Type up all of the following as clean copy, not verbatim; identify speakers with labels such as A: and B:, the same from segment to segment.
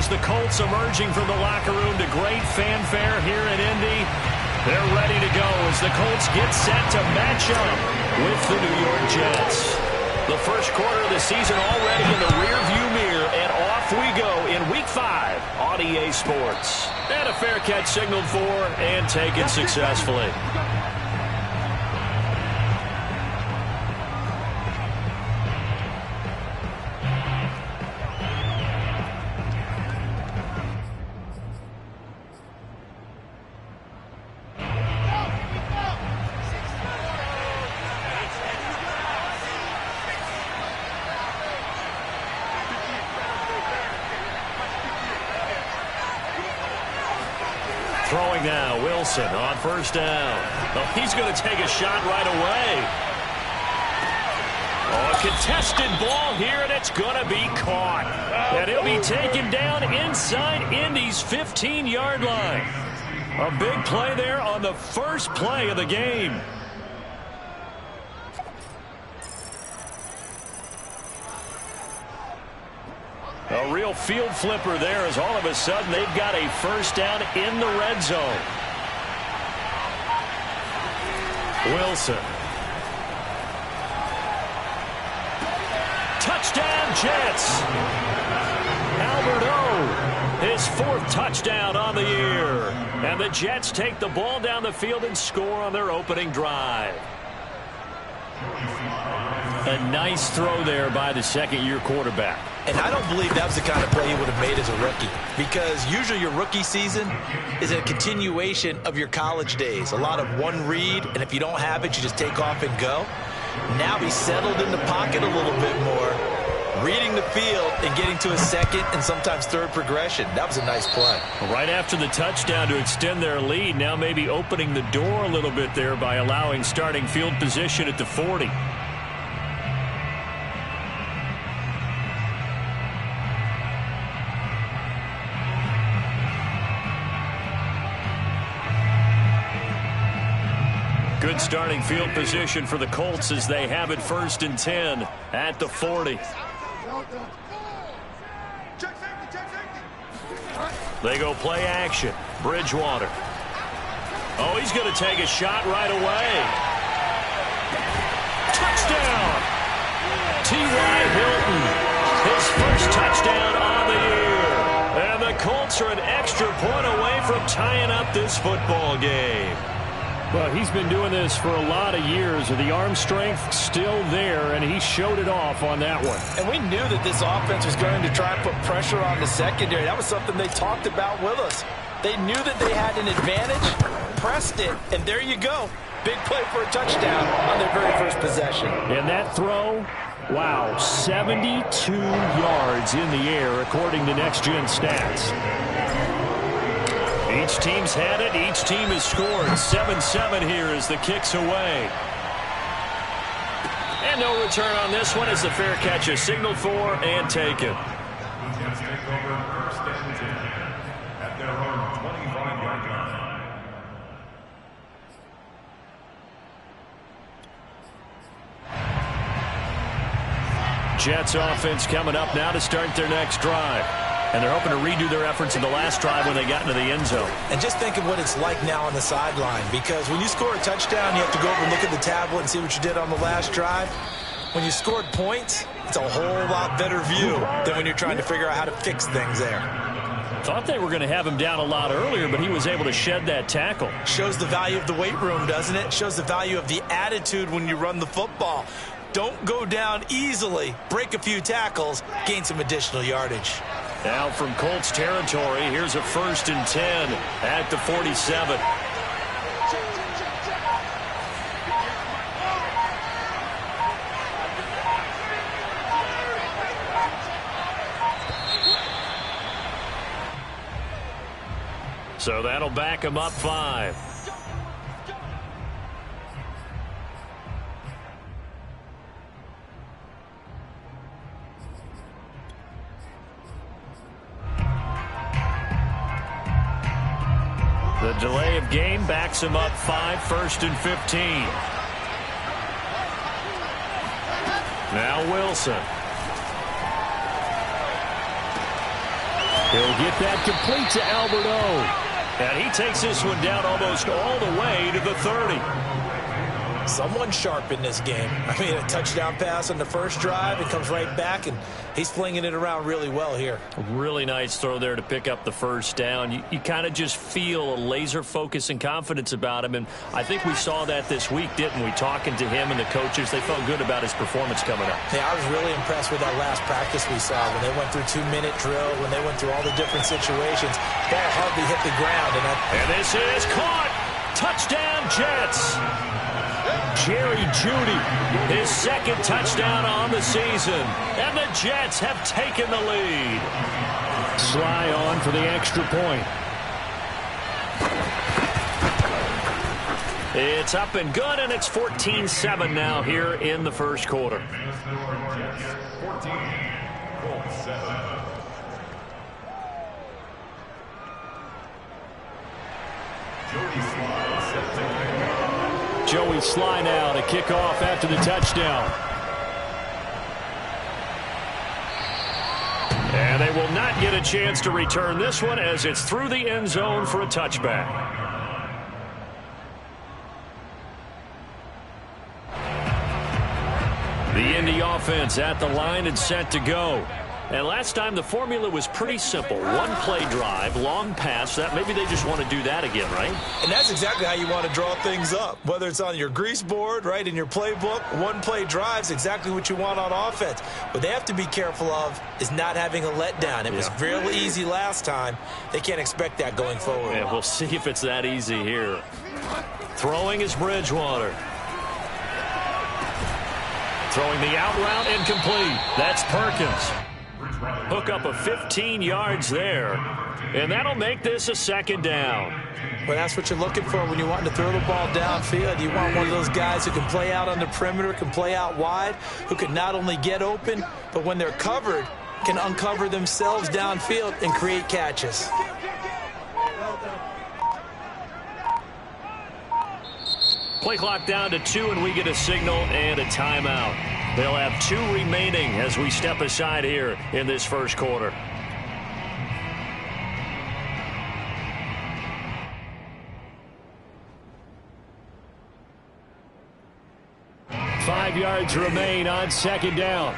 A: the Colts emerging from the locker room to great fanfare here in Indy. They're ready to go as the Colts get set to match up with the New York Jets. The first quarter of the season already in the rearview mirror, and off we go in Week 5 on EA Sports. And a fair catch signaled for and taken successfully. Throwing now, Wilson on first down. Oh, he's going to take a shot right away. Oh, a contested ball here, and it's going to be caught. And he'll be taken down inside Indy's 15-yard line. A big play there on the first play of the game. A real field flipper there as all of a sudden they've got a first down in the red zone. Wilson. Touchdown Jets. Albert O, his 4th touchdown on the year. And the Jets take the ball down the field and score on their opening drive. A nice throw there by the second-year quarterback.
B: And I don't believe that was the kind of play he would have made as a rookie, because usually your rookie season is a continuation of your college days. A lot of one read, and if you don't have it, you just take off and go. Now he's settled in the pocket a little bit more, reading the field and getting to a second and sometimes third progression. That was a nice play.
A: Right after the touchdown to extend their lead, now maybe opening the door a little bit there by allowing starting field position at the 40. Good starting field position for the Colts as they have it 1st and 10 at the 40. They go play action. Bridgewater. Oh, he's going to take a shot right away. Touchdown! T.Y. Hilton. His first touchdown on the year. And the Colts are an extra point away from tying up this football game. Well, he's been doing this for a lot of years. The arm strength still there, and he showed it off on that one.
B: And we knew that this offense was going to try and put pressure on the secondary. That was something they talked about with us. They knew that they had an advantage, pressed it, and there you go. Big play for a touchdown on their very first possession.
A: And that throw, wow, 72 yards in the air, according to Next Gen Stats. Each team's had it. Each team has scored. 7-7 here as the kick's away. And no return on this one as the fair catch is signaled for and taken. Jets offense coming up now to start their next drive. And they're hoping to redo their efforts in the last drive when they got into the end zone. And just think of what it's like now on the sideline, because when you score a touchdown, you have to go over and look at the tablet and see what you did on the last drive. When you scored points, it's a whole lot better view than when you're trying to figure out how to fix things there. Thought they were going to have him down a lot earlier, but he was able to shed that tackle. Shows the value of the weight room, doesn't it? Shows the value of the attitude when you run the football. Don't go down easily. Break a few tackles, gain some additional yardage. Now from Colts territory, here's a 1st and 10 at the 47. So that'll back him up 5. The delay of game backs him up 5, 1st and 15. Now Wilson.
C: He'll get that complete to Alberto.
A: And he takes this one down almost all the way to the 30.
B: Someone sharp in this game. I mean, a touchdown pass on the first drive. It comes right back, and he's flinging it around really well here.
A: A really nice throw there to pick up the first down. You kind of just feel a laser focus and confidence about him, and I think we saw that this week, didn't we? Talking to him and the coaches, they felt good about his performance coming up.
B: Yeah, I was really impressed with that last practice we saw when they went through 2-minute drill, when they went through all the different situations. Ball hardly hit the ground.
A: And this is caught. Touchdown, Jets. Jerry Jeudy, his second touchdown on the season. And the Jets have taken the lead.
C: Sly on for the extra point.
A: It's up and good, and it's 14-7 now here in the first quarter. Joey Sly now to kick off after the touchdown. And they will not get a chance to return this one as it's through the end zone for a touchback. The Indy offense at the line and set to go. And last time the formula was pretty simple. One play drive, long pass. That maybe they just want to do that again, right?
B: And that's exactly how you want to draw things up. Whether it's on your grease board, right, in your playbook, one play drive's exactly what you want on offense. What they have to be careful of is not having a letdown. It was real easy last time. They can't expect that going forward.
A: And we'll see if it's that easy here. Throwing is Bridgewater. Throwing the out route incomplete. That's Perkins. Hook up of 15 yards there, and that'll make this a second down.
B: Well, that's what you're looking for when you want to throw the ball downfield. You want one of those guys who can play out on the perimeter, can play out wide, who can not only get open, but when they're covered, can uncover themselves downfield and create catches.
A: Play clock down to 2, and we get a signal and a timeout. They'll have 2 remaining as we step aside here in this first quarter. Five yards remain on second down.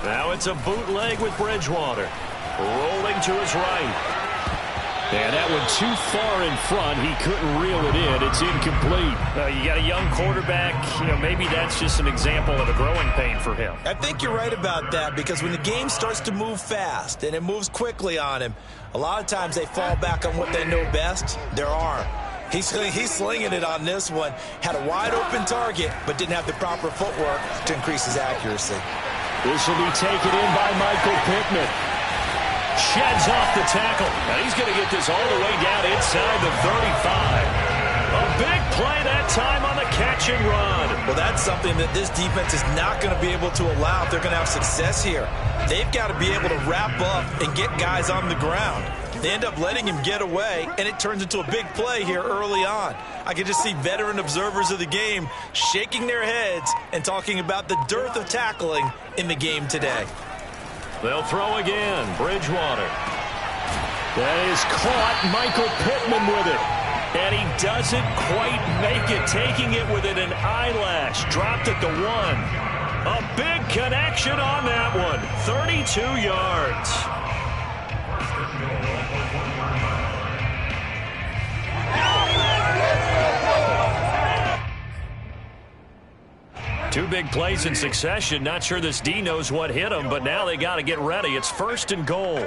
A: Now it's a bootleg with Bridgewater. Rolling to his right. And that one too far in front. He couldn't reel it in. It's incomplete. You got a young quarterback. Maybe that's just an example of a growing pain for him.
B: I think you're right about that, because when the game starts to move fast and it moves quickly on him, a lot of times they fall back on what they know best, their arm. He's slinging it on this one. Had a wide open target, but didn't have the proper footwork to increase his accuracy.
C: This will be taken in by Michael Pittman.
A: Sheds off the tackle. And he's going to get this all the way down inside the 35. A big play that time on the catch and run.
B: Well, that's something that this defense is not going to be able to allow if they're going to have success here. They've got to be able to wrap up and get guys on the ground. They end up letting him get away, and it turns into a big play here early on. I can just see veteran observers of the game shaking their heads and talking about the dearth of tackling in the game today.
A: They'll throw again. Bridgewater.
C: That is caught. Michael Pittman with it.
A: And he doesn't quite make it. Taking it within an eyelash. Dropped at the 1. A big connection on that one. 32 yards. Two big plays in succession. Not sure this D knows what hit him, but now they got to get ready. It's 1st and goal.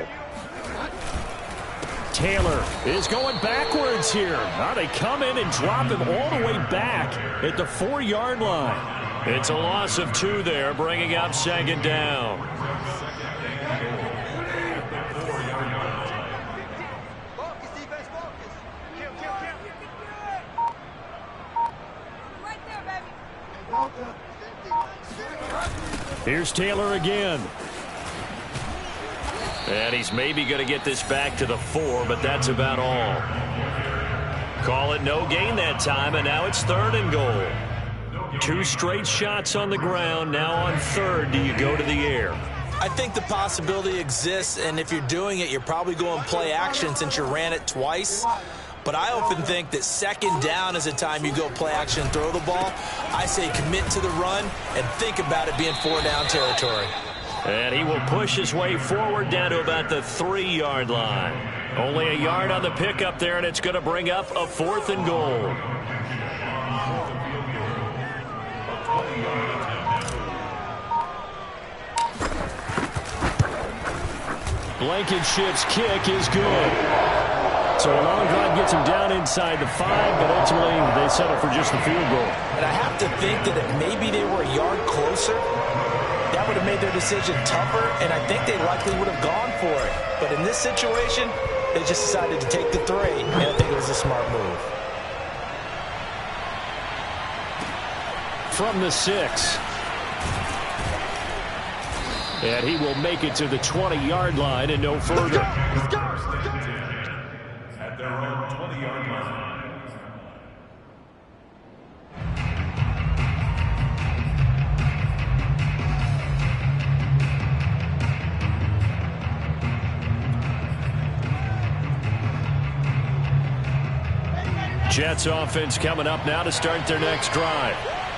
C: Taylor is going backwards here. Now they come in and drop him all the way back at the 4-yard line.
A: It's a loss of 2 there, bringing up second down.
C: Here's Taylor again.
A: And he's maybe going to get this back to the 4, but that's about all. Call it no gain that time, and now it's 3rd and goal. 2 straight shots on the ground. Now on 3rd, do you go to the air?
B: I think the possibility exists, and if you're doing it, you're probably going play action since you ran it twice. But I often think that second down is a time you go play action and throw the ball. I say commit to the run and think about it being 4-down territory.
C: And he will push his way forward down to about the 3-yard line. Only a yard on the pickup there, and it's going to bring up a 4th and goal. Blankenship's kick is good. So a long drive gets him down inside the 5, but ultimately they settle for just the field goal.
B: And I have to think that if maybe they were a yard closer, that would have made their decision tougher, and I think they likely would have gone for it. But in this situation, they just decided to take the 3, and I think it was a smart move.
C: From the 6. And he will make it to the 20-yard line and no further.
D: Let's go. At their own 20-yard line.
C: Jets offense coming up now to start their next drive.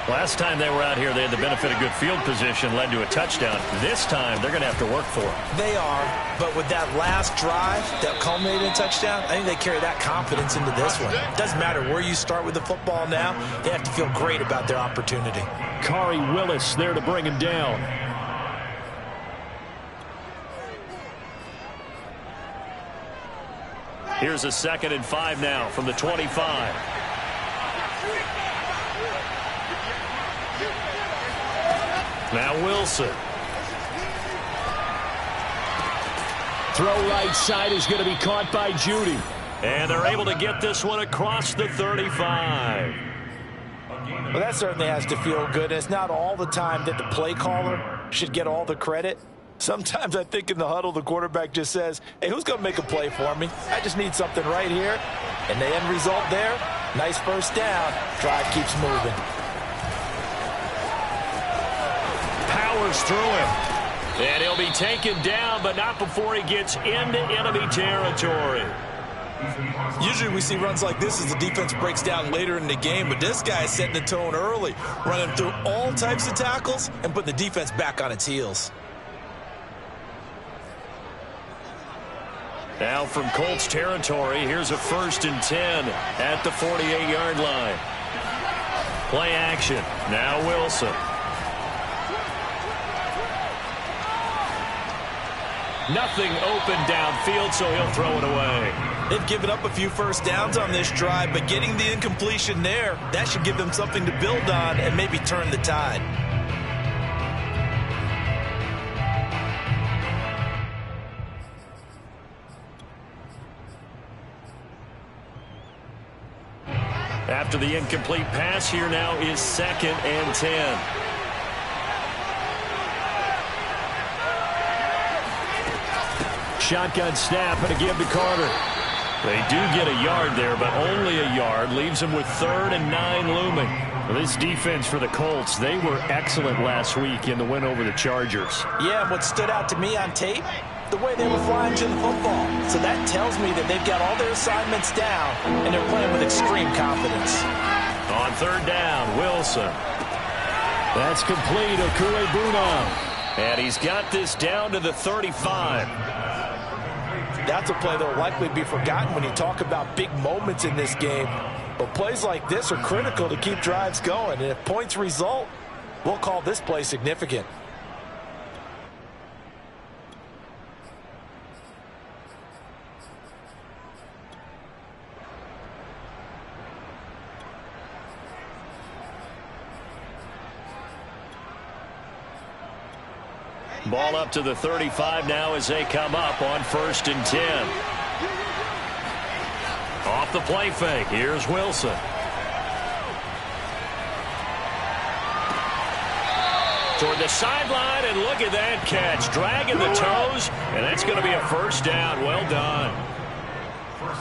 C: Last time they were out here, they had the benefit of good field position, led to a touchdown. This time, they're going to have to work for it.
B: They are, but with that last drive that culminated in a touchdown, I think they carry that confidence into this one. It doesn't matter where you start with the football now. They have to feel great about their opportunity.
C: Kari Willis there to bring him down. Here's a 2nd and 5 now from the 25. Now Wilson. Throw right side is going to be caught by Judy. And they're able to get this one across the 35.
B: Well, that certainly has to feel good. It's not all the time that the play caller should get all the credit. Sometimes I think in the huddle, the quarterback just says, hey, who's going to make a play for me? I just need something right here. And the end result there, nice first down. Drive keeps moving.
C: Powers through him. And he'll be taken down, but not before he gets into enemy territory.
B: Usually we see runs like this as the defense breaks down later in the game, but this guy is setting the tone early, running through all types of tackles and putting the defense back on its heels.
C: Now from Colts territory, here's a 1st and 10 at the 48-yard line. Play action. Now Wilson. Nothing open downfield, so he'll throw it away.
B: They've given up a few first downs on this drive, but getting the incompletion there, that should give them something to build on and maybe turn the tide.
C: After the incomplete pass, here now is 2nd and 10. Shotgun snap and a give to Carter. They do get a yard there, but only a yard. Leaves them with 3rd and 9 looming. Well, this defense for the Colts, they were excellent last week in the win over the Chargers.
B: Yeah, and what stood out to me on tape, the way they were flying to the football. So that tells me that they've got all their assignments down, and they're playing with extreme confidence.
C: On 3rd down, Wilson. That's complete. Okue-Bunam. And he's got this down to the 35.
B: That's a play that will likely be forgotten when you talk about big moments in this game. But plays like this are critical to keep drives going. And if points result, we'll call this play significant.
C: Ball up to the 35 now as they come up on 1st and 10. Off the play fake. Here's Wilson. Toward the sideline, and look at that catch. Dragging the toes, and that's going to be a 1st down. Well done.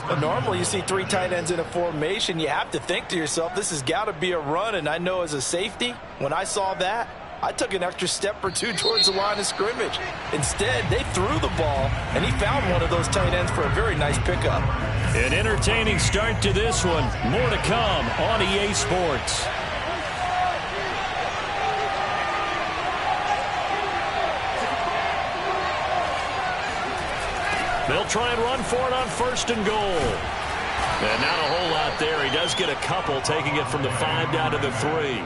B: But normally you see 3 tight ends in a formation. You have to think to yourself, this has got to be a run. And I know as a safety, when I saw that, I took an extra step or two towards the line of scrimmage. Instead, they threw the ball, and he found one of those tight ends for a very nice pickup.
C: An entertaining start to this one. More to come on EA Sports. They'll try and run for it on 1st and goal. And not a whole lot there. He does get a couple, taking it from the 5 down to the 3.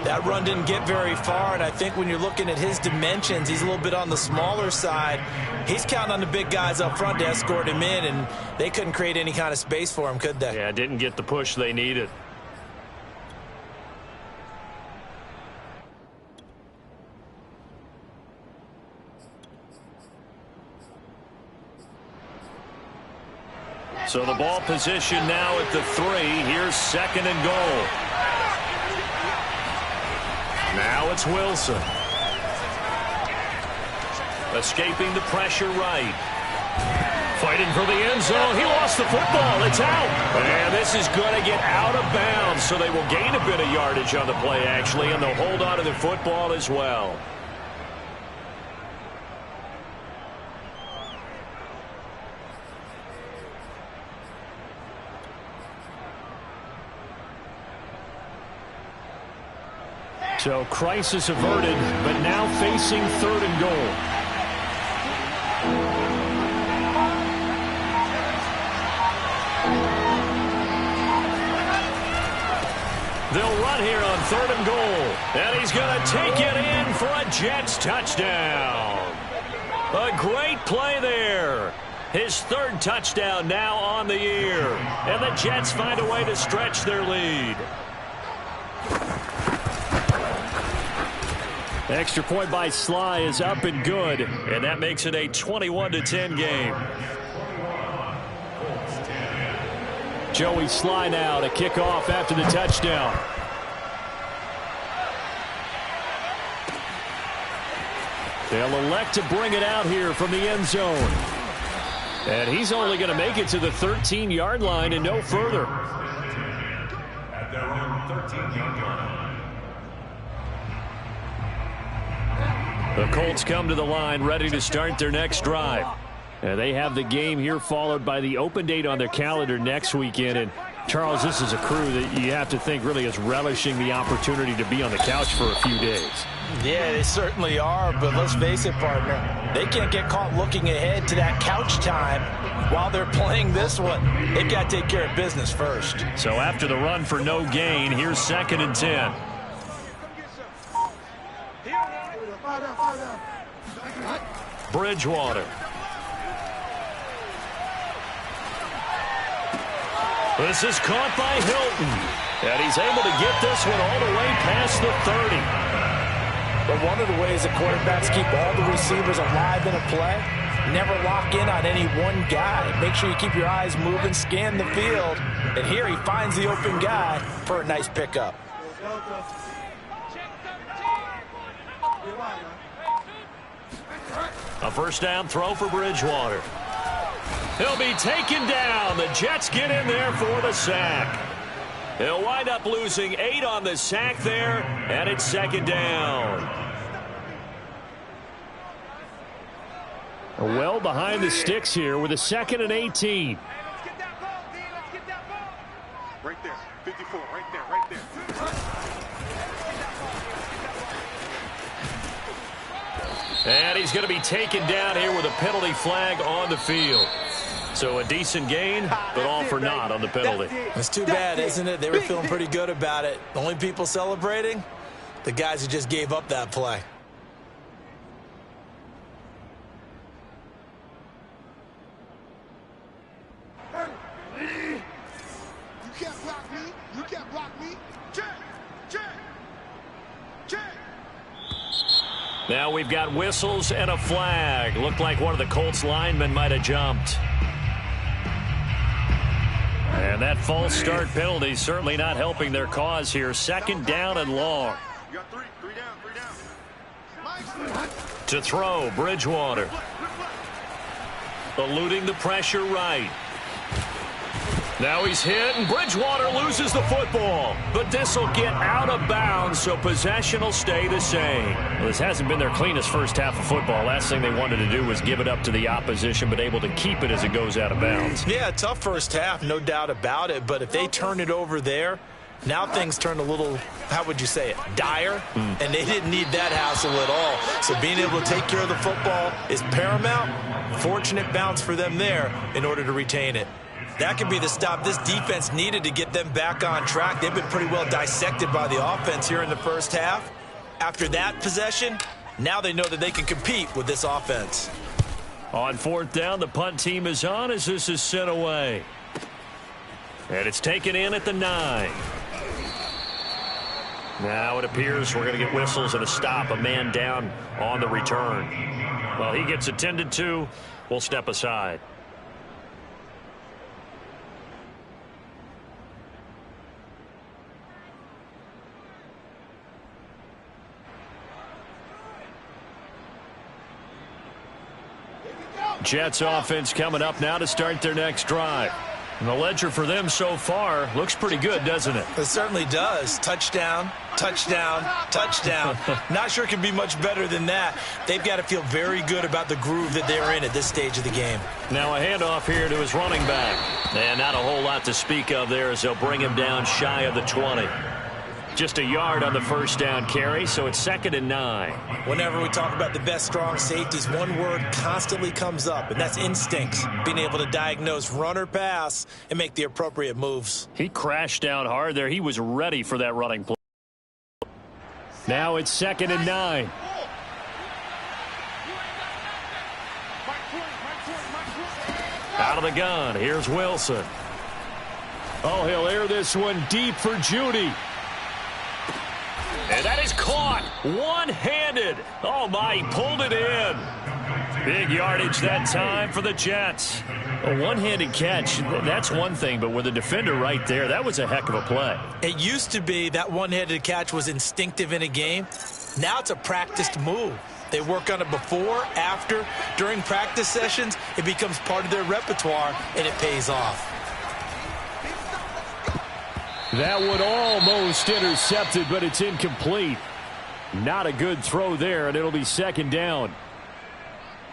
B: That run didn't get very far, and I think when you're looking at his dimensions, he's a little bit on the smaller side. He's counting on the big guys up front to escort him in, and they couldn't create any kind of space for him, could they?
C: Yeah, didn't get the push they needed. So the ball position now at the 3. Here's 2nd and goal. Now it's Wilson. Escaping the pressure right. Fighting for the end zone. He lost the football. It's out. And this is going to get out of bounds, so they will gain a bit of yardage on the play, actually, and they'll hold on to the football as well. So crisis averted, but now facing 3rd and goal. They'll run here on 3rd and goal. And he's going to take it in for a Jets touchdown. A great play there. His 3rd touchdown now on the year. And the Jets find a way to stretch their lead. Extra point by Sly is up and good, and that makes it a 21-10 game. Joey Sly now to kick off after the touchdown. They'll elect to bring it out here from the end zone. And he's only going to make it to the 13-yard line and no further.
D: At their own 13-yard line.
C: The Colts come to the line ready to start their next drive. And they have the game here followed by the open date on their calendar next weekend. And, Charles, this is a crew that you have to think really is relishing the opportunity to be on the couch for a few days.
B: Yeah, they certainly are, but let's face it, partner. They can't get caught looking ahead to that couch time while they're playing this one. They've got to take care of business first.
C: So after the run for no gain, here's 2nd and 10. Bridgewater. This is caught by Hilton. And he's able to get this one all the way past the 30.
B: But one of the ways that quarterbacks keep all the receivers alive in a play, never lock in on any one guy. Make sure you keep your eyes moving, scan the field. And here he finds the open guy for a nice pickup.
C: A 1st down throw for Bridgewater. He'll be taken down. The Jets get in there for the sack. He'll wind up losing 8 on the sack there, and it's 2nd down. Well behind the sticks here with a 2nd and 18.
E: Right there, 54, right there, right there.
C: And he's going to be taken down here with a penalty flag on the field. So a decent gain, but all for naught on the penalty.
B: It's too bad, isn't it? They were feeling pretty good about it. The only people celebrating, the guys who just gave up that play.
E: You can't block me. You can't block me. Check.
C: Now we've got whistles and a flag. Looked like one of the Colts linemen might have jumped. And that false start penalty certainly not helping their cause here. 2nd down and long.
E: You got three down.
C: To throw, Bridgewater. Eluding the pressure right. Now he's hit, and Bridgewater loses the football. But this will get out of bounds, so possession will stay the same. Well, this hasn't been their cleanest first half of football. Last thing they wanted to do was give it up to the opposition, but able to keep it as it goes out of bounds.
B: Yeah, tough first half, no doubt about it. But if they turn it over there, now things turn a little, how would you say it, dire? And they didn't need that hassle at all. So being able to take care of the football is paramount. Fortunate bounce for them there in order to retain it. That could be the stop this defense needed to get them back on track. They've been pretty well dissected by the offense here in the first half. After that possession, now they know that they can compete with this offense.
C: On fourth down, the punt team is on as this is sent away. And it's taken in at the 9. Now it appears we're going to get whistles and a stop, a man down on the return. Well, he gets attended to. We'll step aside. Jets offense coming up now to start their next drive. And the ledger for them so far looks pretty good, doesn't it?
B: It certainly does. Touchdown, touchdown, touchdown. Not sure it can be much better than that. They've got to feel very good about the groove that they're in at this stage of the game.
C: Now a handoff here to his running back. And not a whole lot to speak of there as they'll bring him down shy of the 20. Just a yard on the first down carry, so it's 2nd and 9.
B: Whenever we talk about the best strong safeties, one word constantly comes up, and that's instincts. Being able to diagnose run or pass and make the appropriate moves.
C: He crashed down hard there. He was ready for that running play. Now it's 2nd and 9. Out of the gun. Here's Wilson. Oh, he'll air this one deep for Judy. And that is caught one-handed. Oh, my, he pulled it in. Big yardage that time for the Jets. A one-handed catch, that's one thing, but with a defender right there, that was a heck of a play.
B: It used to be that one-handed catch was instinctive in a game. Now it's a practiced move. They work on it before, after, during practice sessions. It becomes part of their repertoire, and it pays off.
C: That one almost intercepted, but it's incomplete. Not a good throw there, and it'll be 2nd down.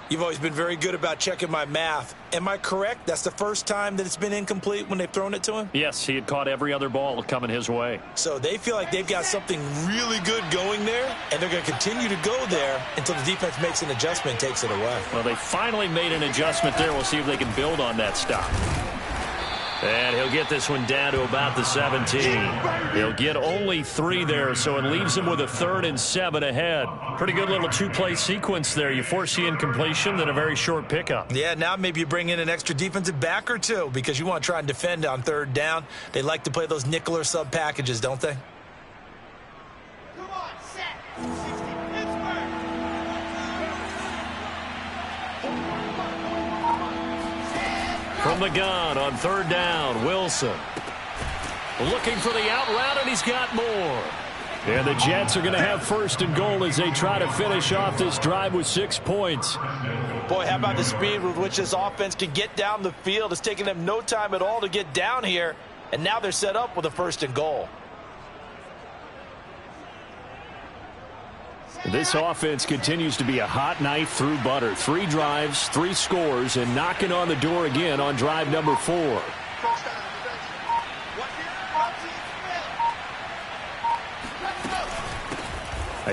B: You've always been very good about checking my math. Am I correct? That's the first time that it's been incomplete when they've thrown it to him?
C: Yes, he had caught every other ball coming his way.
B: So they feel like they've got something really good going there, and they're going to continue to go there until the defense makes an adjustment and takes it away.
C: Well, they finally made an adjustment there. We'll see if they can build on that stop. And he'll get this one down to about the 17. He'll get only 3 there, so it leaves him with a 3rd and 7 ahead. Pretty good little 2-play sequence there. You force the incompletion, then a very short pickup.
B: Yeah, now maybe you bring in an extra defensive back or two because you want to try and defend on 3rd down. They like to play those nickel or sub packages, don't they?
E: Come on, set.
C: From the gun on 3rd down, Wilson. Looking for the out route, and he's got more. And the Jets are going to have 1st and goal as they try to finish off this drive with 6 points.
B: Boy, how about the speed with which this offense can get down the field? It's taking them no time at all to get down here, and now they're set up with a 1st and goal.
C: This offense continues to be a hot knife through butter. 3 drives, 3 scores, and knocking on the door again on drive number 4.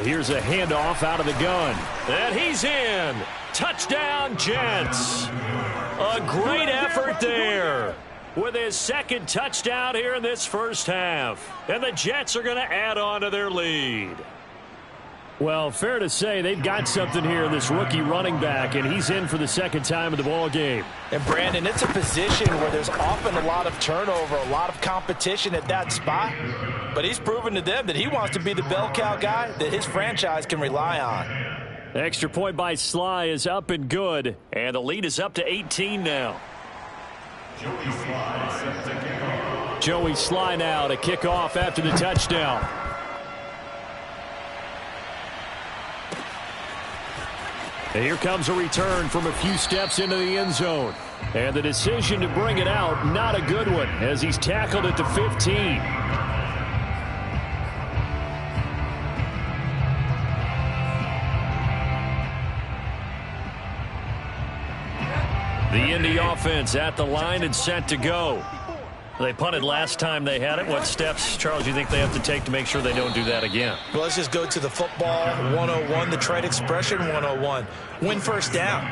C: Here's a handoff out of the gun. And he's in. Touchdown, Jets. A great effort there with his 2nd touchdown here in this first half. And the Jets are going to add on to their lead. Well, fair to say they've got something here in this rookie running back, and he's in for the 2nd time of the ball game.
B: And, Brandon, it's a position where there's often a lot of turnover, a lot of competition at that spot. But he's proven to them that he wants to be the bell cow guy that his franchise can rely on.
C: Extra point by Sly is up and good, and the lead is up to 18 now. Joey Sly now to kick off after the touchdown. And here comes a return from a few steps into the end zone. And the decision to bring it out, not a good one, as he's tackled at the 15. The Indy offense at the line and set to go. They punted last time they had it. What steps, Charles, do you think they have to take to make sure they don't do that again?
B: Well, let's just go to the football 101, the trade expression 101. Win first down.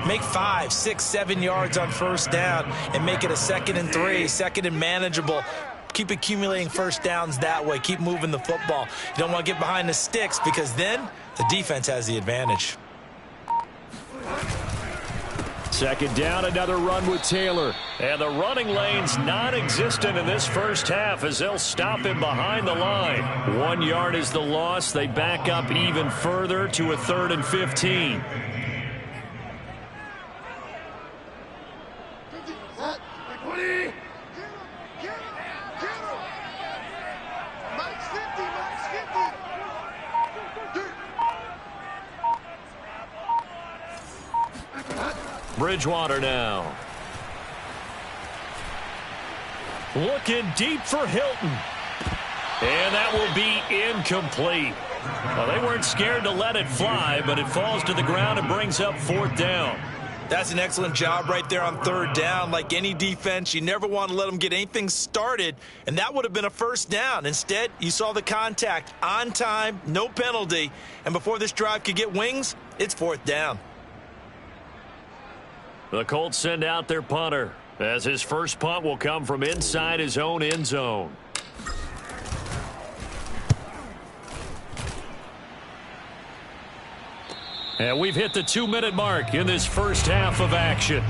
B: Make 5, 6, 7 yards on first down and make it a 2nd and 3, 2nd and manageable. Keep accumulating first downs that way. Keep moving the football. You don't want to get behind the sticks because then the defense has the advantage.
C: 2nd down, another run with Taylor. And the running lane's non-existent in this first half as they'll stop him behind the line. 1 yard is the loss. They back up even further to a 3rd and 15. Bridgewater now. Looking deep for Hilton. And that will be incomplete. Well, they weren't scared to let it fly, but it falls to the ground and brings up 4th down.
B: That's an excellent job right there on 3rd down. Like any defense, you never want to let them get anything started, and that would have been a 1st down. Instead, you saw the contact on time, no penalty, and before this drive could get wings, it's 4th down.
C: The Colts send out their punter as his first punt will come from inside his own end zone. And we've hit the 2-minute mark in this first half of action.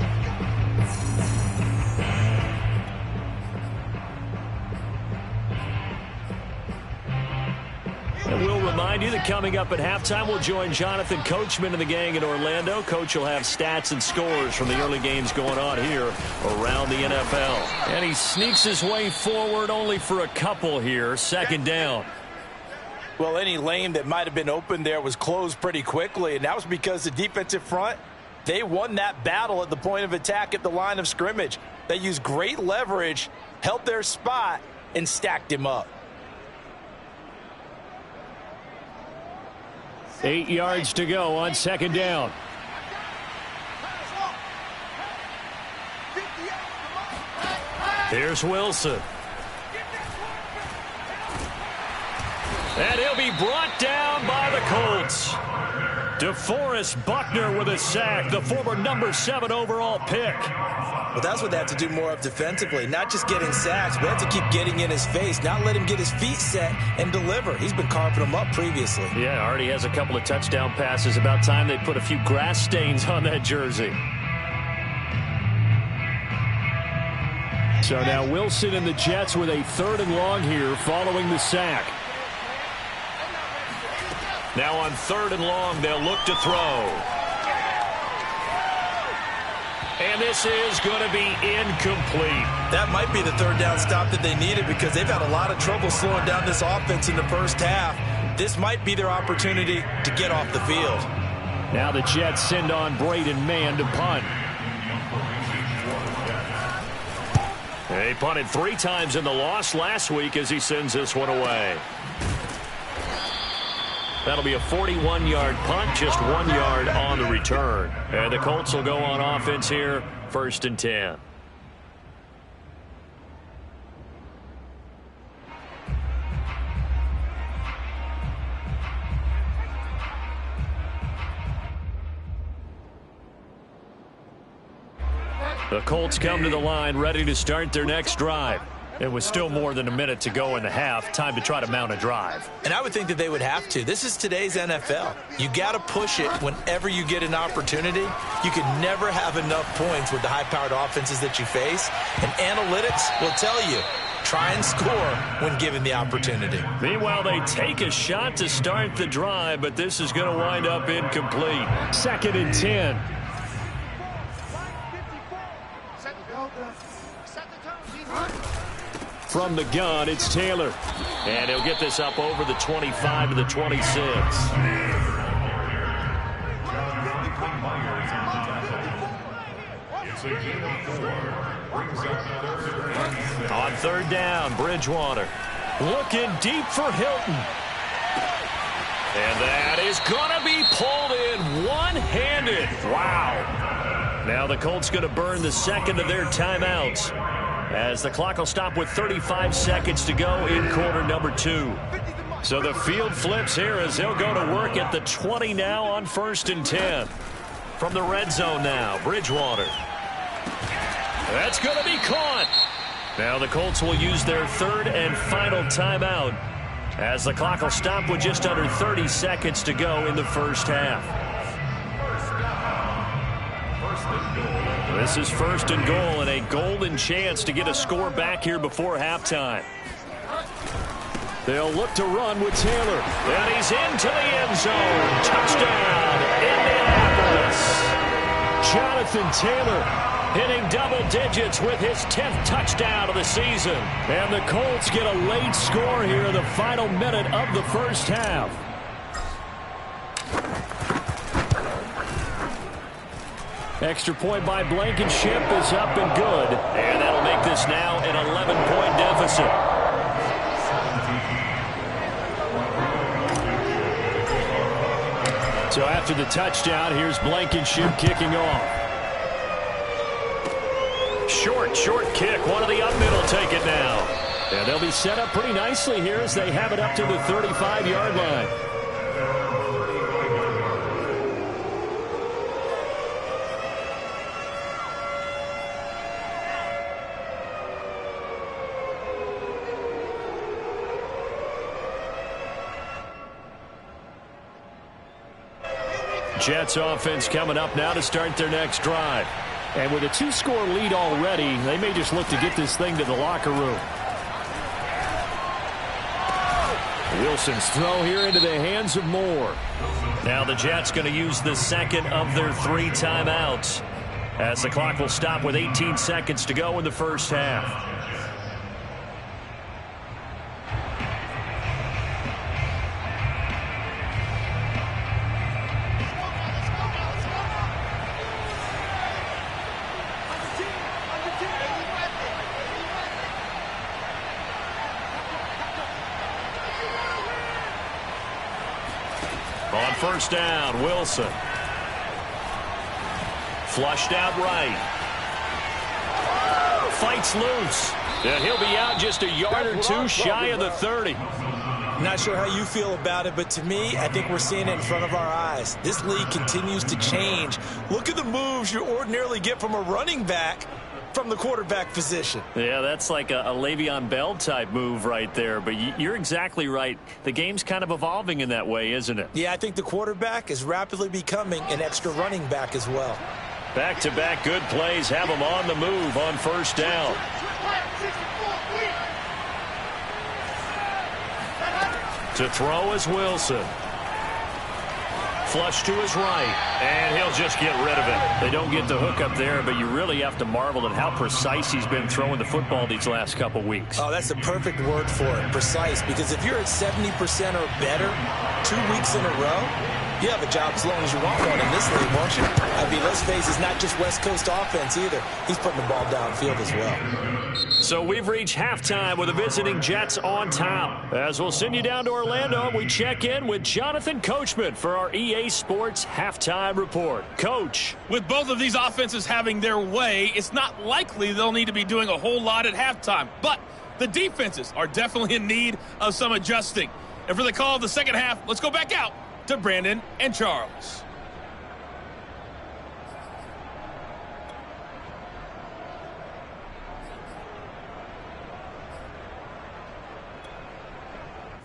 C: And we'll remind you that coming up at halftime, we'll join Jonathan Coachman and the gang in Orlando. Coach will have stats and scores from the early games going on here around the NFL. And he sneaks his way forward only for a couple here. 2nd down.
B: Well, any lane that might have been open there was closed pretty quickly, and that was because the defensive front, they won that battle at the point of attack at the line of scrimmage. They used great leverage, held their spot, and stacked him up.
C: 8 yards to go on 2nd down. Here's Wilson. And he'll be brought down by the Colts. DeForest Buckner with a sack, the former number 7 overall pick.
B: Well, that's what they have to do more of defensively, not just getting sacks, but have to keep getting in his face, not let him get his feet set and deliver. He's been carving them up previously.
C: Yeah, already has a couple of touchdown passes. About time they put a few grass stains on that jersey. So now Wilson and the Jets with a 3rd and long here following the sack. Now on 3rd and long, they'll look to throw. And this is going to be incomplete.
B: That might be the 3rd down stop that they needed because they've had a lot of trouble slowing down this offense in the first half. This might be their opportunity to get off the field.
C: Now the Jets send on Braden Mann to punt. They punted 3 times in the loss last week as he sends this one away. That'll be a 41-yard punt, just 1 yard on the return. And the Colts will go on offense here, 1st and 10. The Colts come to the line ready to start their next drive. It was still more than a minute to go in the half. Time to try to mount a drive.
B: And I would think that they would have to. This is today's NFL. You got to push it whenever you get an opportunity. You can never have enough points with the high-powered offenses that you face. And analytics will tell you, try and score when given the opportunity.
C: Meanwhile, they take a shot to start the drive, but this is going to wind up incomplete. 2nd and 10. From the gun, it's Taylor. And he'll get this up over the 25 to the 26.
D: It's a gain of 4. Brings up third and 6.
C: On third down, Bridgewater. Looking deep for Hilton. And that is going to be pulled in one-handed. Wow. Now the Colts going to burn the second of their timeouts, as the clock will stop with 35 seconds to go in quarter number 2. So the field flips here as they'll go to work at the 20 now on 1st and 10. From the red zone now, Bridgewater. That's going to be caught. Now the Colts will use their third and final timeout, as the clock will stop with just under 30 seconds to go in the first half. This is 1st and goal, and a golden chance to get a score back here before halftime. They'll look to run with Taylor. And he's into the end zone. Touchdown, Indianapolis. Jonathan Taylor hitting double digits with his 10th touchdown of the season. And the Colts get a late score here in the final minute of the first half. Extra point by Blankenship is up and good. And that'll make this now an 11-point deficit. So after the touchdown, here's Blankenship kicking off. Short kick. One of the up middle take it now. And they'll be set up pretty nicely here as they have it up to the 35-yard line. Jets offense coming up now to start their next drive. And with a 2-score lead already, they may just look to get this thing to the locker room. Wilson's throw here into the hands of Moore. Now the Jets going to use the second of their 3 timeouts, as the clock will stop with 18 seconds to go in the first half. On first down, Wilson. Flushed out right. Fights loose. And he'll be out just a yard or 2 shy of the 30.
B: Not sure how you feel about it, but to me, I think we're seeing it in front of our eyes. This league continues to change. Look at the moves you ordinarily get from a running back from the quarterback position.
C: Yeah, that's like a Le'Veon Bell type move right there. But you're exactly right. The game's kind of evolving in that way, isn't it?
B: Yeah, I think the quarterback is rapidly becoming an extra running back as well.
C: Back-to-back good plays have them on the move on first down. To throw is Wilson. Flush to his right, and he'll just get rid of it. They don't get the hook up there, but you really have to marvel at how precise he's been throwing the football these last couple weeks.
B: Oh, that's the perfect word for it, precise, because if you're at 70% or better 2 weeks in a row, you have a job as long as you want one in this league, won't you? I mean, let's face it, it's not just West Coast offense either. He's putting the ball downfield as well.
C: So we've reached halftime with the visiting Jets on top. As we'll send you down to Orlando, we check in with Jonathan Coachman for our EA Sports Halftime Report. Coach.
F: With both of these offenses having their way, it's not likely they'll need to be doing a whole lot at halftime. But the defenses are definitely in need of some adjusting. And for the call of the second half, let's go back out to Brandon and Charles.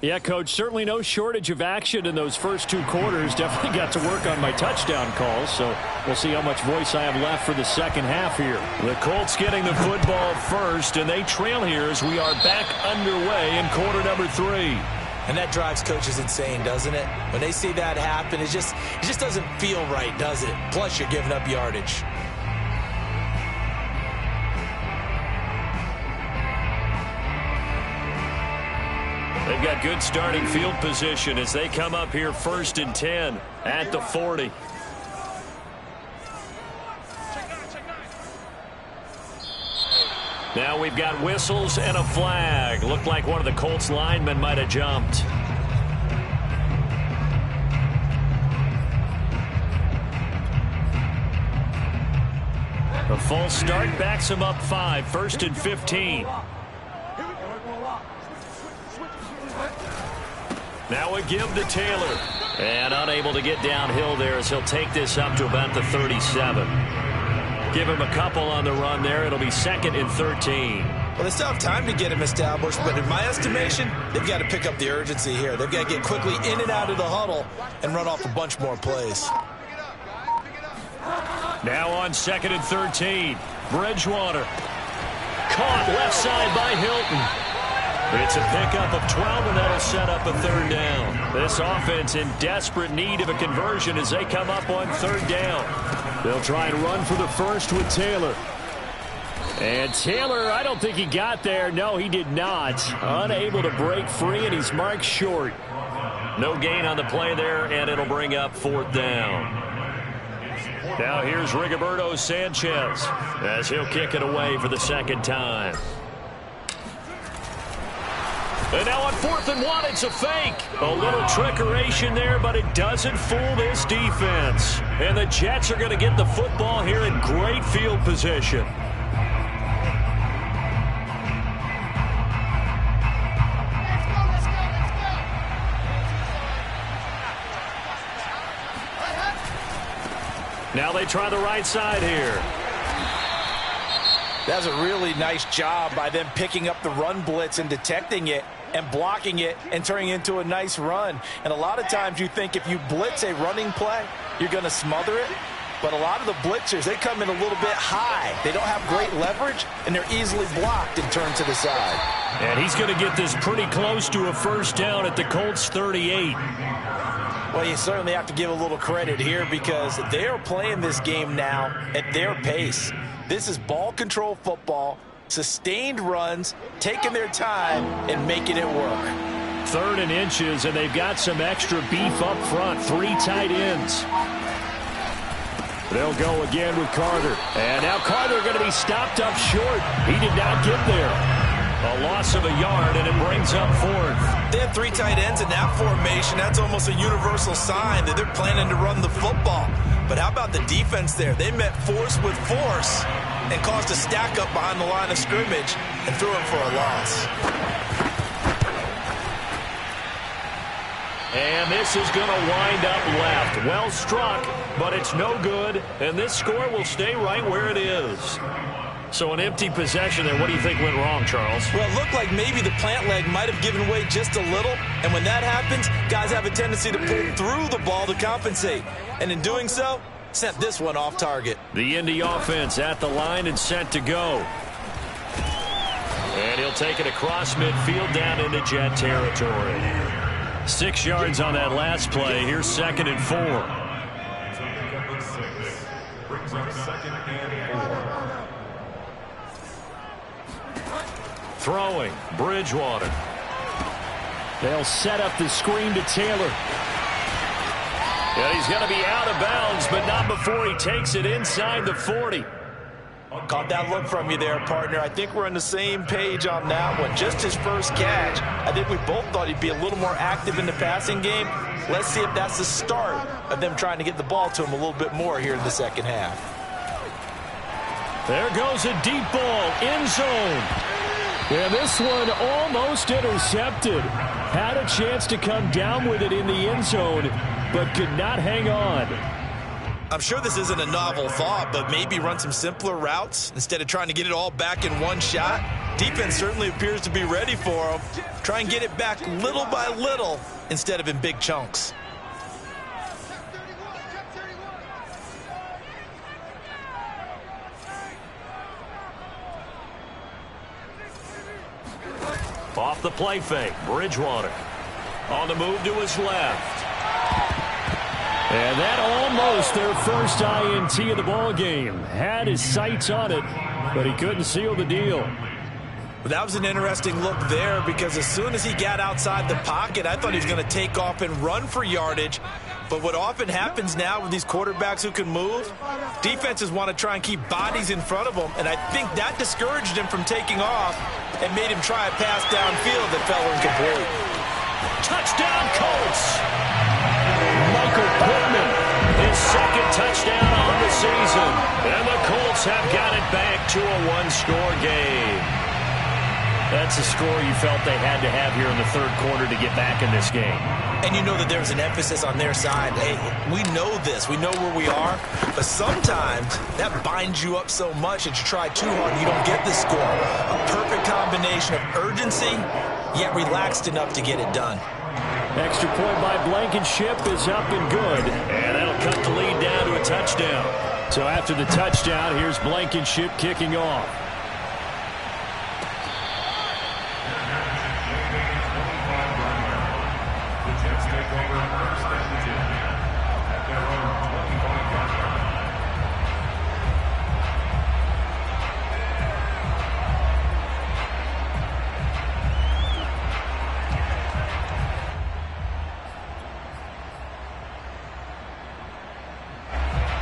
C: Yeah, Coach, certainly no shortage of action in those first 2 quarters. Definitely got to work on my touchdown calls, so we'll see how much voice I have left for the second half here. The Colts getting the football first, and they trail here as we are back underway in quarter number 3.
B: And that drives coaches insane, doesn't it? When they see that happen, it just doesn't feel right, does it? Plus, you're giving up yardage.
C: They've got good starting field position as they come up here 1st and 10 at the 40. Now we've got whistles and a flag. Looked like one of the Colts linemen might have jumped. A false start backs him up 5, 1st and 15. Now a give to Taylor. And unable to get downhill there as he'll take this up to about the 37. Give him a couple on the run there. It'll be 2nd and 13.
B: Well, they still have time to get him established, but in my estimation, they've got to pick up the urgency here. They've got to get quickly in and out of the huddle and run off a bunch more plays.
C: Now on 2nd and 13. Bridgewater. Caught left side by Hilton. It's a pickup of 12, and that'll set up a 3rd down. This offense in desperate need of a conversion as they come up on 3rd down. They'll try and run for the first with Taylor. And Taylor, I don't think he got there. No, he did not. Unable to break free, and he's marked short. No gain on the play there, and it'll bring up 4th down. Now here's Rigoberto Sanchez as he'll kick it away for the 2nd time. And now on 4th and 1, it's a fake. A little trickeration there, but it doesn't fool this defense. And the Jets are going to get the football here in great field position. Now they try the right side here.
B: That's a really nice job by them picking up the run blitz and detecting it and blocking it and turning it into a nice run. And a lot of times you think if you blitz a running play, you're going to smother it. But a lot of the blitzers, they come in a little bit high. They don't have great leverage, and they're easily blocked and turned to the side.
C: And he's going to get this pretty close to a 1st down at the Colts 38.
B: Well, you certainly have to give a little credit here because they are playing this game now at their pace. This is ball control football, sustained runs, taking their time and making it work.
C: 3rd and inches, and they've got some extra beef up front. 3 tight ends. They'll go again with Carter. And now Carter going to be stopped up short. He did not get there. A loss of a yard, and it brings up 4th.
B: They have 3 tight ends in that formation. That's almost a universal sign that they're planning to run the football. But how about the defense there? They met force with force and caused a stack up behind the line of scrimmage and threw him for a loss.
C: And this is going to wind up left. Well struck, but it's no good. And this score will stay right where it is. So an empty possession there. What do you think went wrong, Charles?
B: Well, it looked like maybe the plant leg might have given way just a little. And when that happens, guys have a tendency to pull through the ball to compensate. And in doing so, sent this one off target.
C: The Indy offense at the line and set to go. And he'll take it across midfield down into Jet territory. 6 yards on that last play. Here's 2nd and 4.
D: Brings up 2nd and 4.
C: Throwing, Bridgewater. They'll set up the screen to Taylor. And he's going to be out of bounds, but not before he takes it inside the 40.
B: Caught that look from you there, partner. I think we're on the same page on that one. Just his first catch. I think we both thought he'd be a little more active in the passing game. Let's see if that's the start of them trying to get the ball to him a little bit more here in the 2nd half.
C: There goes a deep ball, end zone. And this one almost intercepted. Had a chance to come down with it in the end zone, but could not hang on.
B: I'm sure this isn't a novel thought, but maybe run some simpler routes instead of trying to get it all back in one shot. Defense certainly appears to be ready for him. Try and get it back little by little instead of in big chunks.
C: Off the play fake, Bridgewater. On the move to his left. And that almost their first INT of the ball game. Had his sights on it, but he couldn't seal the deal.
B: Well, that was an interesting look there because as soon as he got outside the pocket, I thought he was going to take off and run for yardage. But what often happens now with these quarterbacks who can move, defenses want to try and keep bodies in front of them, and I think that discouraged him from taking off and made him try a pass downfield that fell incomplete.
C: Touchdown, Colts! Michael Pittman, his second touchdown on the season. And the Colts have got it back to a one-score game. That's a score you felt they had to have here in the third quarter to get back in this game.
B: And you know that there's an emphasis on their side. Hey, we know this. We know where we are. But sometimes that binds you up so much that you try too hard and you don't get the score. A perfect combination of urgency, yet relaxed enough to get it done.
C: Extra point by Blankenship is up and good. And that'll cut the lead down to a touchdown. So after the touchdown, here's Blankenship kicking off.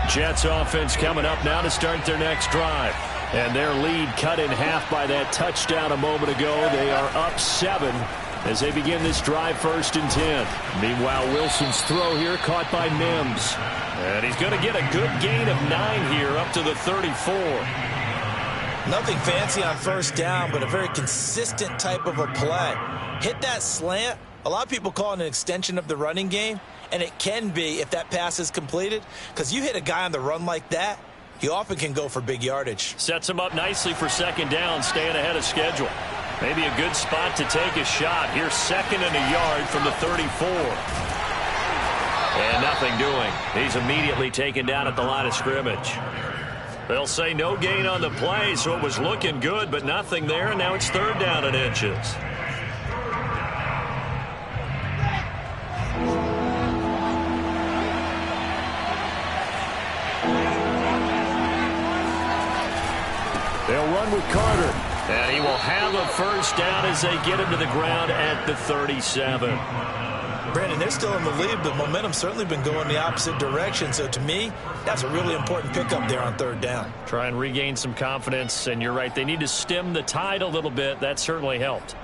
C: Jets offense coming up now to start their next drive. And their lead cut in half by that touchdown a moment ago. They are up 7 as they begin this drive, 1st and 10. Meanwhile, Wilson's throw here caught by Mims. And he's going to get a good gain of 9 here up to the 34.
B: Nothing fancy on first down, but a very consistent type of a play. Hit that slant. A lot of people call it an extension of the running game, and it can be if that pass is completed, because you hit a guy on the run like that, he often can go for big yardage.
C: Sets him up nicely for second down, staying ahead of schedule. Maybe a good spot to take a shot. Here's 2nd and a yard from the 34. And nothing doing. He's immediately taken down at the line of scrimmage. They'll say no gain on the play, so it was looking good, but nothing there, and now it's 3rd down and inches. They'll run with Carter. And he will have a first down as they get him to the ground at the 37.
B: Brandon, they're still in the lead, but momentum's certainly been going the opposite direction. So to me, that's a really important pickup there on 3rd down.
C: Try and regain some confidence, and you're right. They need to stem the tide a little bit. That certainly helped.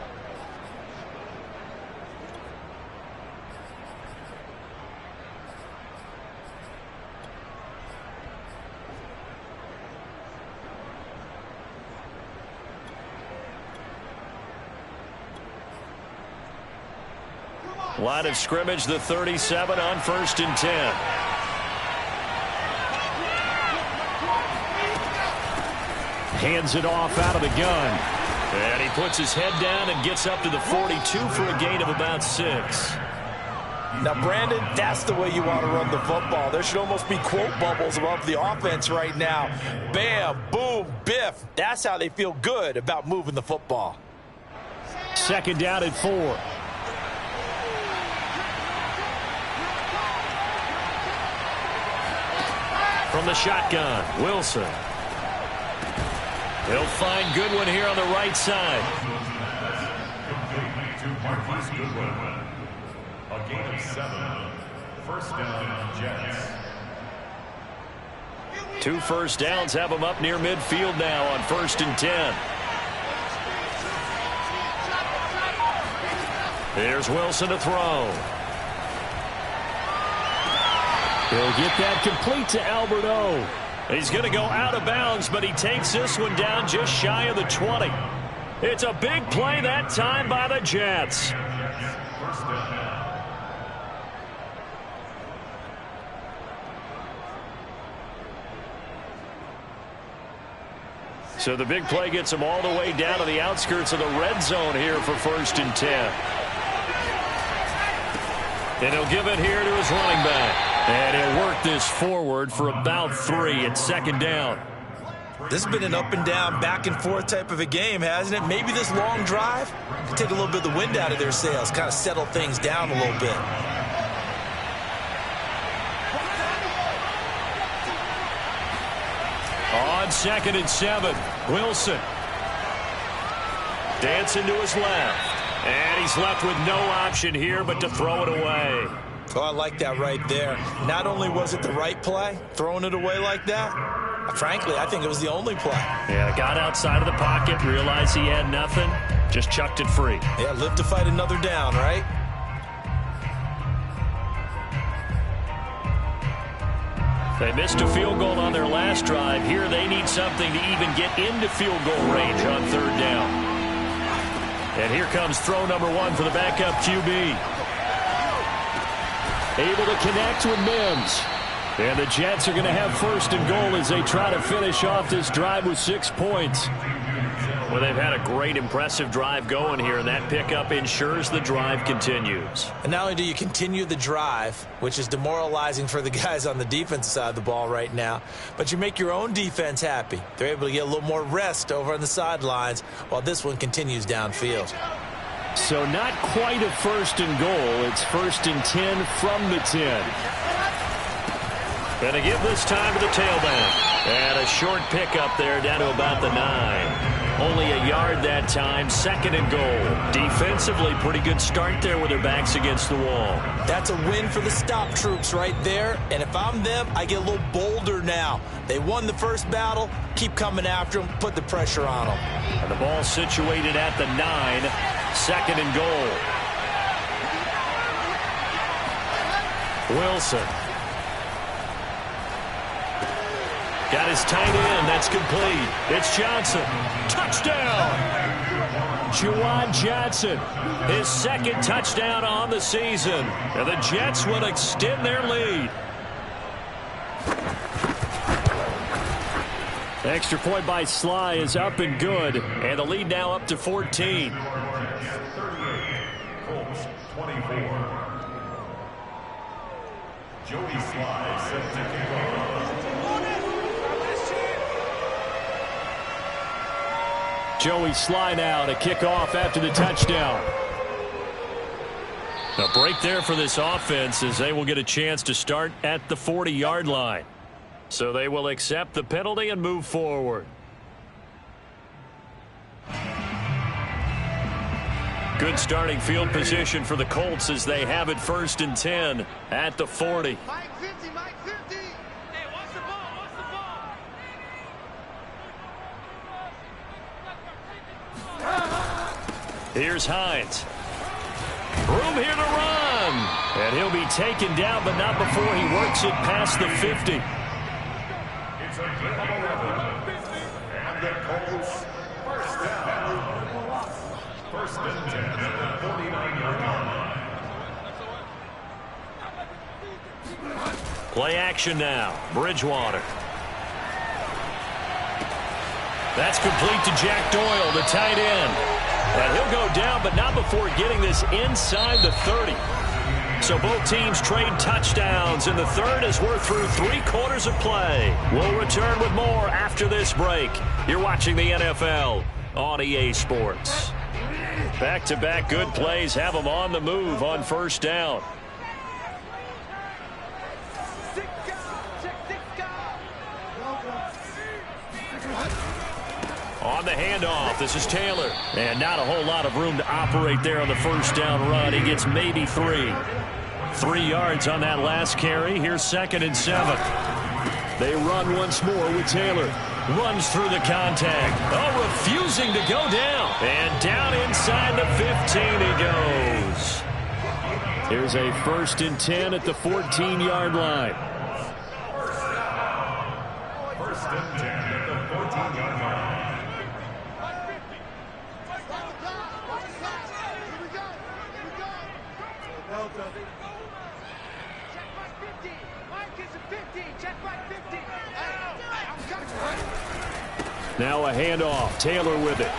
C: Line of scrimmage, the 37 on 1st and 10. Hands it off out of the gun. And he puts his head down and gets up to the 42 for a gain of about 6.
B: Now, Brandon, that's the way you want to run the football. There should almost be quote bubbles above the offense right now. Bam, boom, biff. That's how they feel good about moving the football.
C: 2nd down and 4. From the shotgun, Wilson. He'll find Goodwin here on the right side.
D: A gain of 7. 1st down, Jets.
C: 2 first downs have him up near midfield now on 1st and 10. Here's Wilson to throw. He'll get that complete to Albert O. He's going to go out of bounds, but he takes this one down just shy of the 20. It's a big play that time by the Jets. So the big play gets him all the way down to the outskirts of the red zone here for 1st and 10. And he'll give it here to his running back. And he'll work this forward for about 3 at 2nd down.
B: This has been an up and down, back and forth type of a game, hasn't it? Maybe this long drive could take a little bit of the wind out of their sails, kind of settle things down a little bit.
C: On 2nd and 7, Wilson. Dancing to his left. And he's left with no option here but to throw it away.
B: Oh, I like that right there. Not only was it the right play, throwing it away like that, frankly, I think it was the only play.
C: Yeah, got outside of the pocket, realized he had nothing, just chucked it free.
B: Yeah, live to fight another down, right?
C: They missed a field goal on their last drive. Here they need something to even get into field goal range on third down. And here comes throw number 1 for the backup QB. Able to connect with Mims. And the Jets are going to have first and goal as they try to finish off this drive with 6 points. Well, they've had a great, impressive drive going here, and that pickup ensures the drive continues.
B: And not only do you continue the drive, which is demoralizing for the guys on the defensive side of the ball right now, but you make your own defense happy. They're able to get a little more rest over on the sidelines while this one continues downfield.
C: So not quite a first and goal. It's first and 10 from the 10. Going to give this time to the tailback. And a short pickup there down to about the 9. Only a yard that time, second and goal. Defensively, pretty good start there with their backs against the wall.
B: That's a win for the stop troops right there. And if I'm them, I get a little bolder now. They won the first battle. Keep coming after them. Put the pressure on them.
C: And the ball situated at the 9. Second and goal. Wilson. Got his tight end. That's complete. It's Johnson. Touchdown. Juwan Johnson. His second touchdown on the season. And the Jets will extend their lead. Extra point by Sly is up and good. And the lead now up to 14.
D: Colts 24. Joey Sly set to kick off.
C: Joey Sly now to kick off after the touchdown. A break there for this offense as they will get a chance to start at the 40-yard line. So they will accept the penalty and move forward. Good starting field position for the Colts as they have it first and 10 at the 40.
E: Mike 50, Mike 50.
F: Hey, watch the ball, watch the ball.
C: Here's Hines. Room here to run. And he'll be taken down, but not before he works it past the 50.
D: It's a game of 11. And the Colts first down. First and 10 at the 49-yard line.
C: Play action now. Bridgewater. That's complete to Jack Doyle, the tight end. And he'll go down, but not before getting this inside the 30. So both teams trade touchdowns in the third as we're through 3 quarters of play. We'll return with more after this break. You're watching the NFL on EA Sports. Back-to-back good plays have them on the move on first down. On the handoff, this is Taylor. And not a whole lot of room to operate there on the first down run. He gets maybe 3. 3 yards on that last carry. Here's second and 7. They run once more with Taylor. Runs through the contact. Oh, refusing to go down. And down inside the 15 he goes. Here's a first and 10 at the 14-yard line.
D: First and 10 at the 14-yard line.
C: Now a handoff. Taylor with it.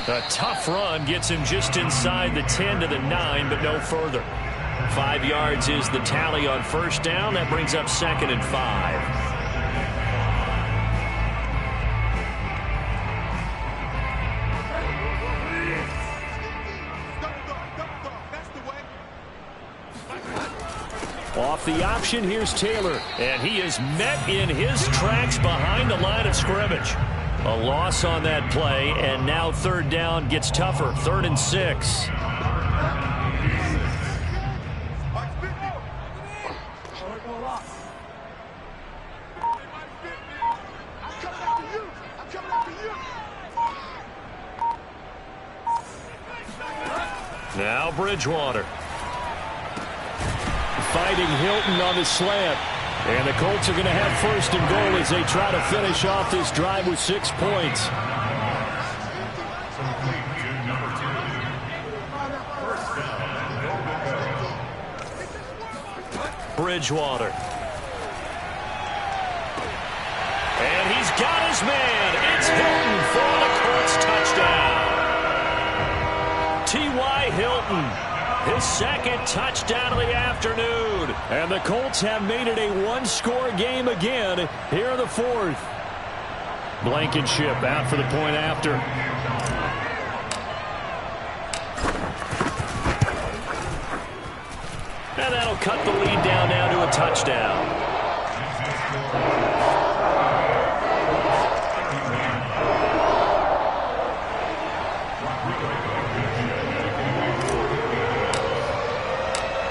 C: A tough run gets him just inside the 10 to the 9, but no further. 5 yards is the tally on first down. That brings up second and 5. Off the option, here's Taylor. And he is met in his tracks behind the line of scrimmage. A loss on that play, and now third down gets tougher. 3rd and 6. Now Bridgewater. Fighting Hilton on the slant. And the Colts are going to have first and goal as they try to finish off this drive with 6 points. Bridgewater. And he's got his man. It's Hilton for the Colts touchdown. T.Y. Hilton, his second touchdown of the afternoon. And the Colts have made it a one-score game again here in the fourth. Blankenship out for the point after. And that'll cut the lead down now to a touchdown.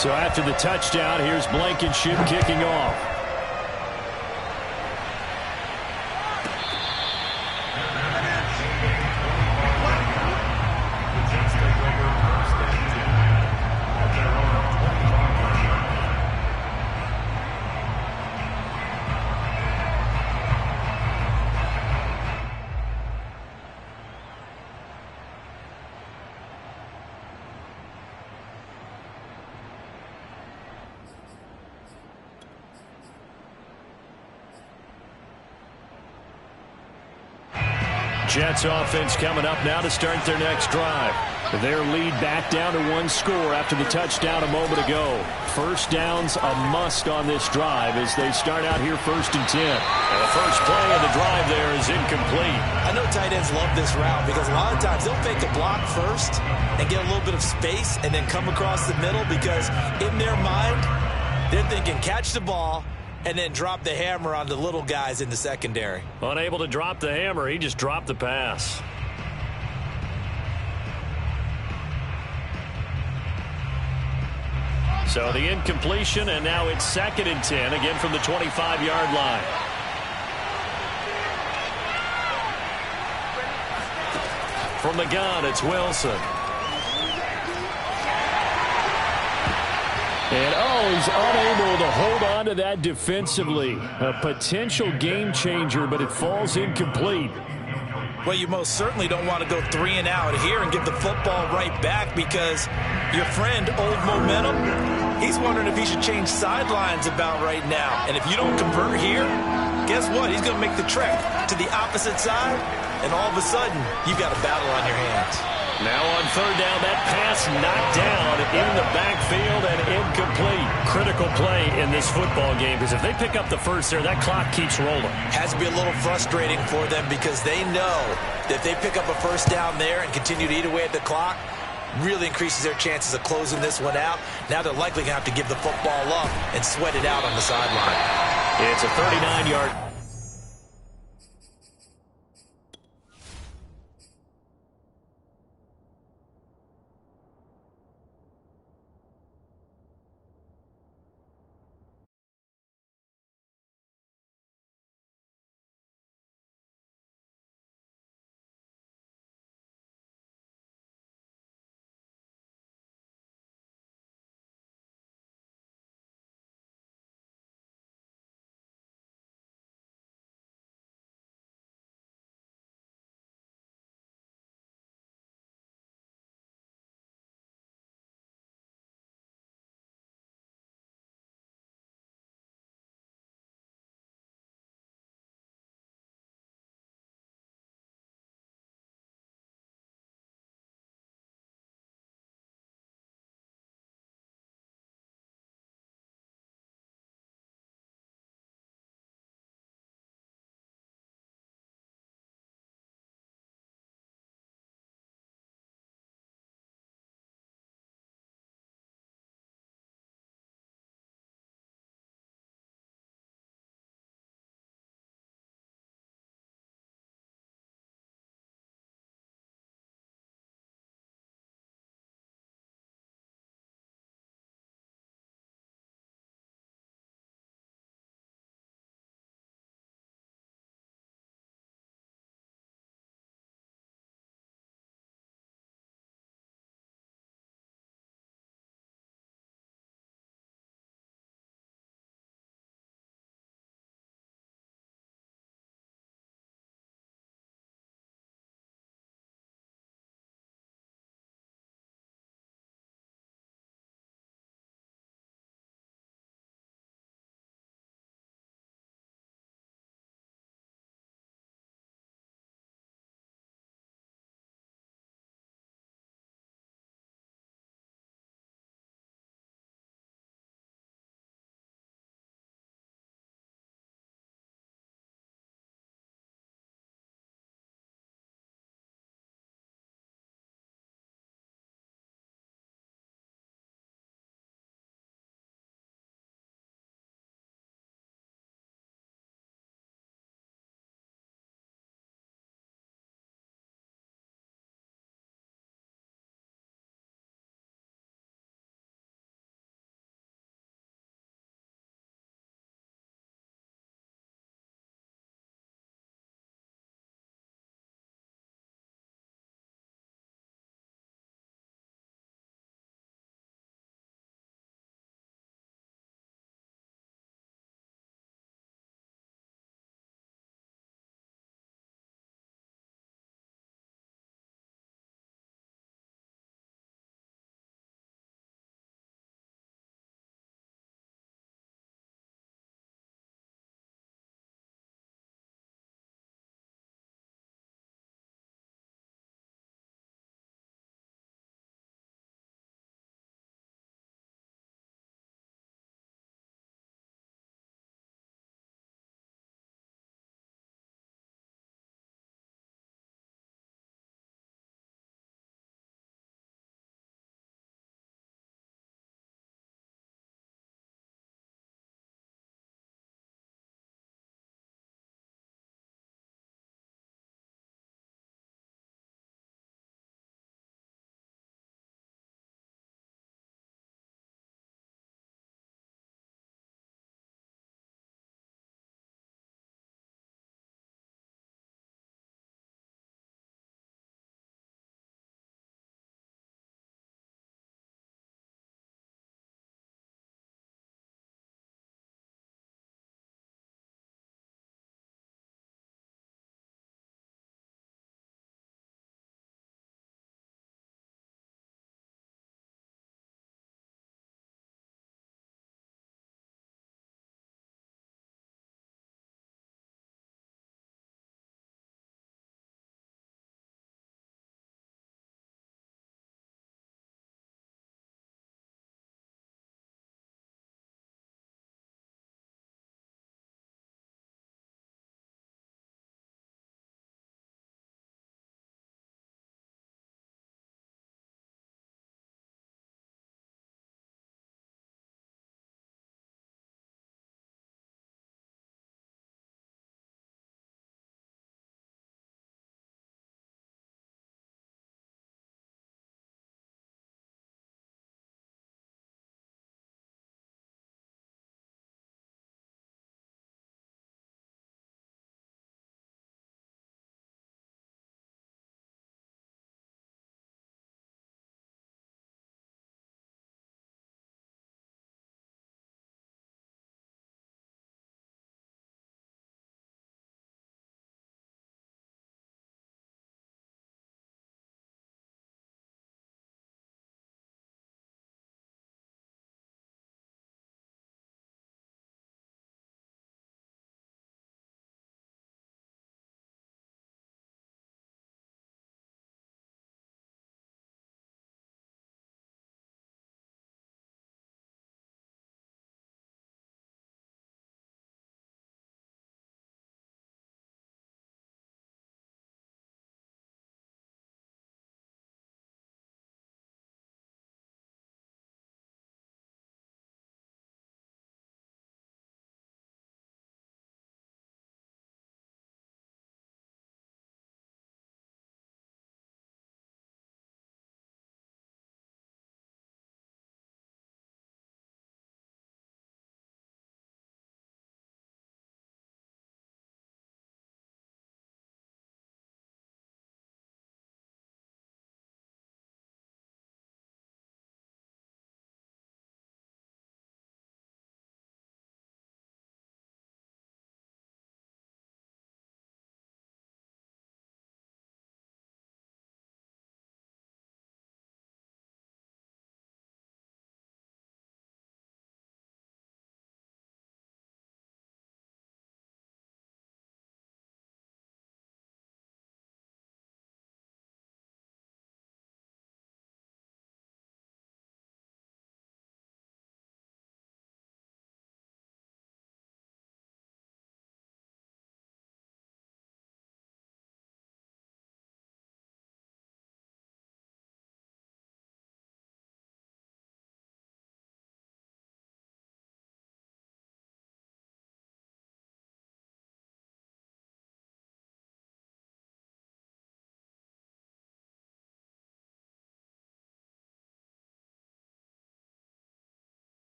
C: So after the touchdown, here's Blankenship kicking off. Jets offense coming up now to start their next drive. Their lead back down to one score after the touchdown a moment ago. First down's a must on this drive as they start out here 1st and 10. And the first play of the drive there is incomplete.
B: I know tight ends love this route because a lot of times they'll fake a block first and get a little bit of space and then come across the middle because in their mind, they're thinking catch the ball and then drop the hammer on the little guys in the secondary.
C: Unable to drop the hammer, he just dropped the pass. So the incompletion, and now it's 2nd and 10, again from the 25-yard line. From the gun, it's Wilson. And, he's unable to hold on to that defensively. A potential game changer, but it falls incomplete.
B: Well, you most certainly don't want to go 3 and out here and give the football right back because your friend, Old Momentum, he's wondering if he should change sidelines about right now. And if you don't convert here, guess what? He's going to make the trek to the opposite side, and all of a sudden, you've got a battle on your hands.
C: Now on 3rd down, that pass knocked down in the backfield and incomplete. Critical play in this football game because if they pick up the first there, that clock keeps rolling.
B: Has to be a little frustrating for them because they know that if they pick up a first down there and continue to eat away at the clock, really increases their chances of closing this one out. Now they're likely going to have to give the football up and sweat it out on the sideline.
C: It's a 39-yard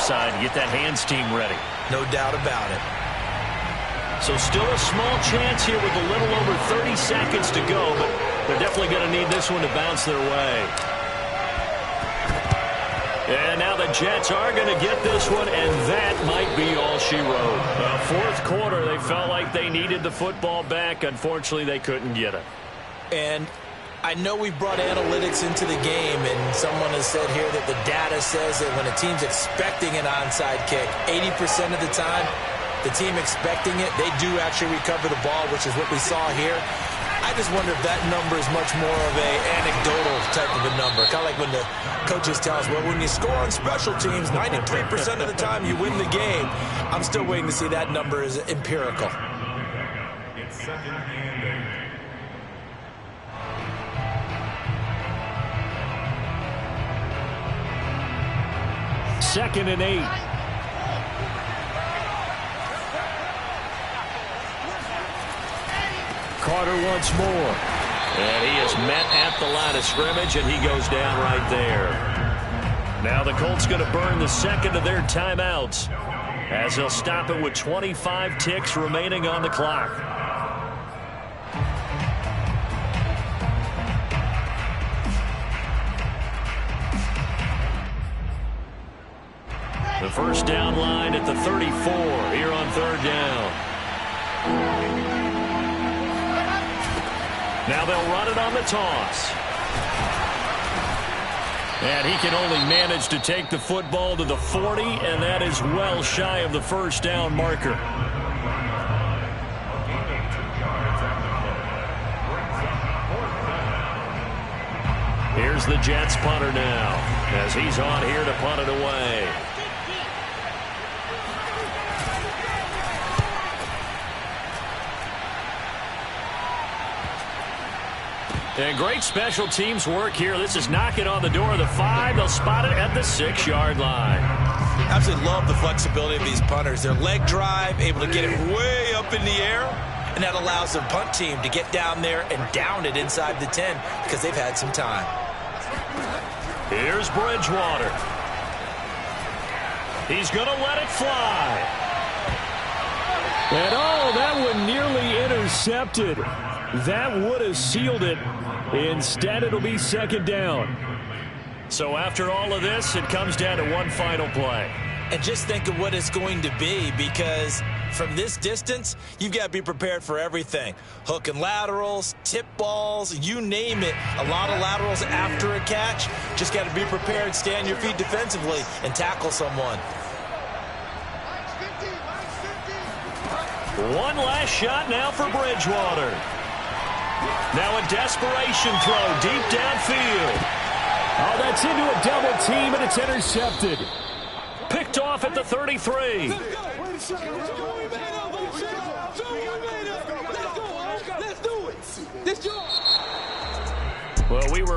C: side to get that hands team ready.
B: No doubt about it.
C: So still a small chance here with a little over 30 seconds to go, but they're definitely going to need this one to bounce their way. And now the Jets are going to get this one, and that might be all she wrote. Fourth quarter, they felt like they needed the football back. Unfortunately, they couldn't get it.
B: And I know we've brought analytics into the game, and someone has said here that the data says that when a team's expecting an onside kick, 80% of the time, the team expecting it, they do actually recover the ball, which is what we saw here. I just wonder if that number is much more of a anecdotal type of a number. Kind of like when the coaches tell us, well, when you score on special teams, 93% of the time you win the game. I'm still waiting to see that number is empirical.
D: It's second and 8.
C: Second and 8. Carter once more. And he is met at the line of scrimmage, and he goes down right there. Now the Colts going to burn the second of their timeouts as they'll stop it with 25 ticks remaining on the clock. The first down line at the 34 here on third down. Now they'll run it on the toss. And he can only manage to take the football to the 40, and that is well shy of the first down marker. Here's the Jets punter now as he's on here to punt it away. And great special teams work here. This is knocking on the door of the 5. They'll spot it at the 6-yard line.
B: Absolutely love the flexibility of these punters. Their leg drive, able to get it way up in the air, and that allows the punt team to get down there and down it inside the 10 because they've had some time.
C: Here's Bridgewater. He's going to let it fly. And oh, that one nearly intercepted. That would have sealed it. Instead, it'll be second down. So after all of this, it comes down to one final play.
B: And just think of what it's going to be, because from this distance, you've got to be prepared for everything. Hook and laterals, tip balls, you name it. A lot of laterals after a catch. Just got to be prepared, stay on your feet defensively, and tackle someone.
C: One last shot now for Bridgewater. Now a desperation throw deep downfield. Oh, that's into a double team, and it's intercepted. Picked off at the 33. Well, we were